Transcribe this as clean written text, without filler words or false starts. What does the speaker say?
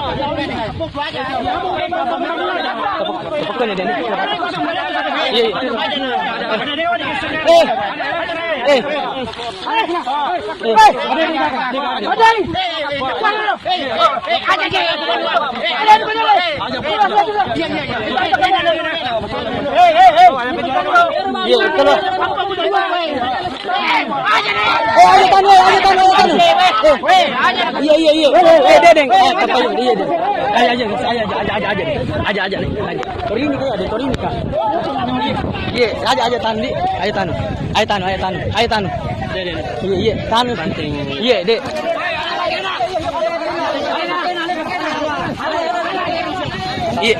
Tepuk ya Denny. Aja tandi, ayo tanu. Iya, tanu banting. Iya, Dek. Iya.